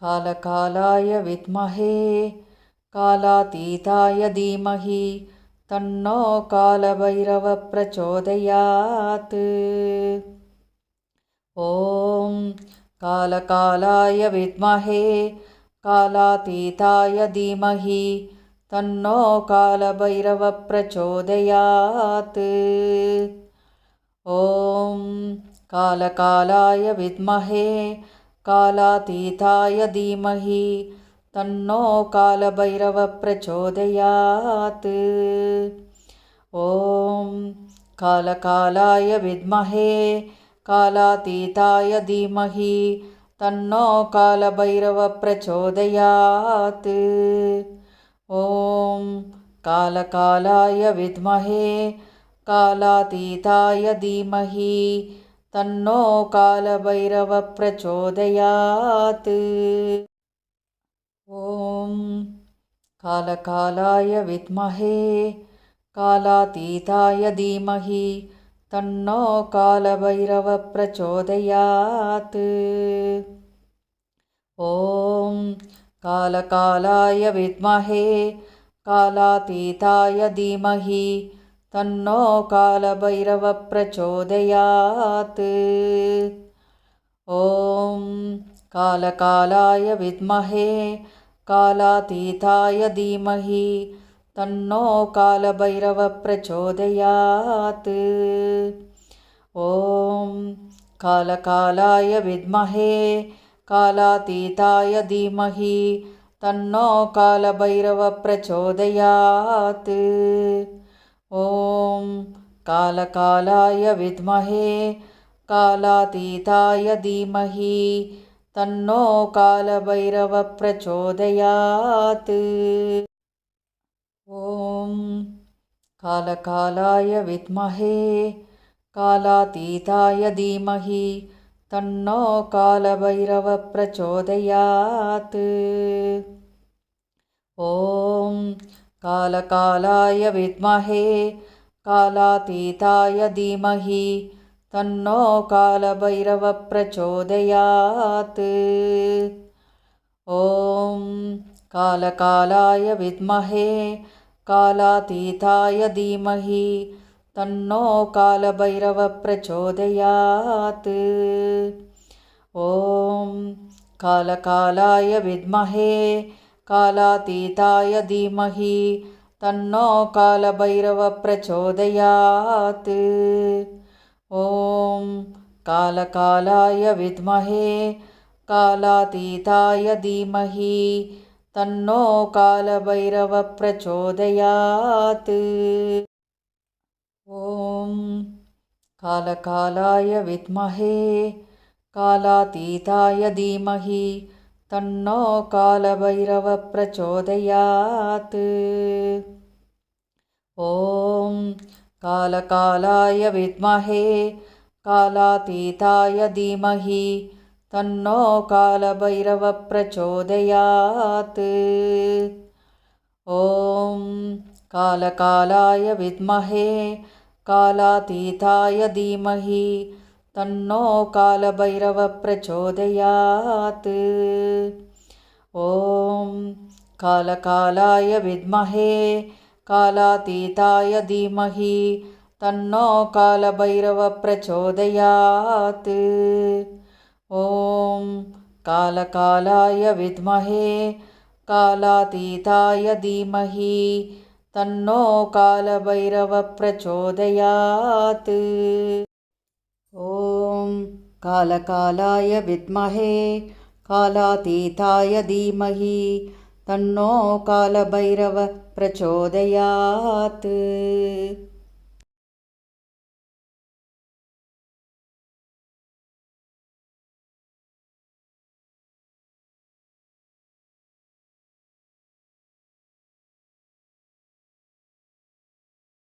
कालकालाय विद्महे कालातीताय धीमहि तन्नो कालभैरवः प्रचोदयात्। ॐ कालकालाय विद्महे कालातीताय धीमहि तन्नो कालभैरवः प्रचोदयात्। ॐ कालकालाय विद्महे कालातीताय धीमहि तन्नो कालभैरवः प्रचोदयात्। ॐ कालकालाय विद्महे कालातीताय धीमहि तन्नो कालभैरवः प्रचोदयात्। ॐ कालकालाय विद्महे कालातीताय धीमहि तन्नो कालभैरवः प्रचोदयात्। ॐ कालकालाय विद्महे कालातीताय धीमहि तन्नो कालभैरवः प्रचोदयात्। ॐ कालकालाय विद्महे कालातीताय धीमहि तन्नो कालभैरवः प्रचोदयात्। ॐ कालकालाय विद्महे कालातीताय धीमहि तन्नो कालभैरवः प्रचोदयात्। ॐ कालकालाय विद्महे कालातीताय धीमहि तन्नो कालभैरवः प्रचोदयात्। ॐ कालकालाय विद्महे कालातीताय धीमहि तन्नो कालभैरवः प्रचोदयात्। ॐ कालकालाय विद्महे कालातीताय धीमहि तन्नो कालभैरवः प्रचोदयात्। ॐ कालकालाय विद्महे कालातीताय धीमहि तन्नो कालभैरवः प्रचोदयात्। ॐ कालकालाय विद्महे कालातीताय धीमहि तन्नो कालभैरवः प्रचोदयात्। ॐ कालकालाय विद्महे कालातीताय धीमहि तन्नो कालभैरवः प्रचोदयात्। ॐ कालकालाय विद्महे कालातीताय धीमहि तन्नो कालभैरवः प्रचोदयात्। ॐ कालकालाय विद्महे कालातीताय धीमहि तन्नो कालभैरवः प्रचोदयात्। ॐ कालकालाय विद्महे कालातीताय धीमहि तन्नो कालभैरवः प्रचोदयात्। ॐ कालकालाय विद्महे कालातीताय धीमहि तन्नो कालभैरवः प्रचोदयात्। ॐ कालकालाय विद्महे कालातीताय धीमहि तन्नो कालभैरवः प्रचोदयात्। ॐ कालकालाय विद्महे कालातीताय धीमहि तन्नो कालभैरवः प्रचोदयात्। ॐ कालकालाय विद्महे कालातीताय धीमहि तन्नो कालभैरवः प्रचोदयात्।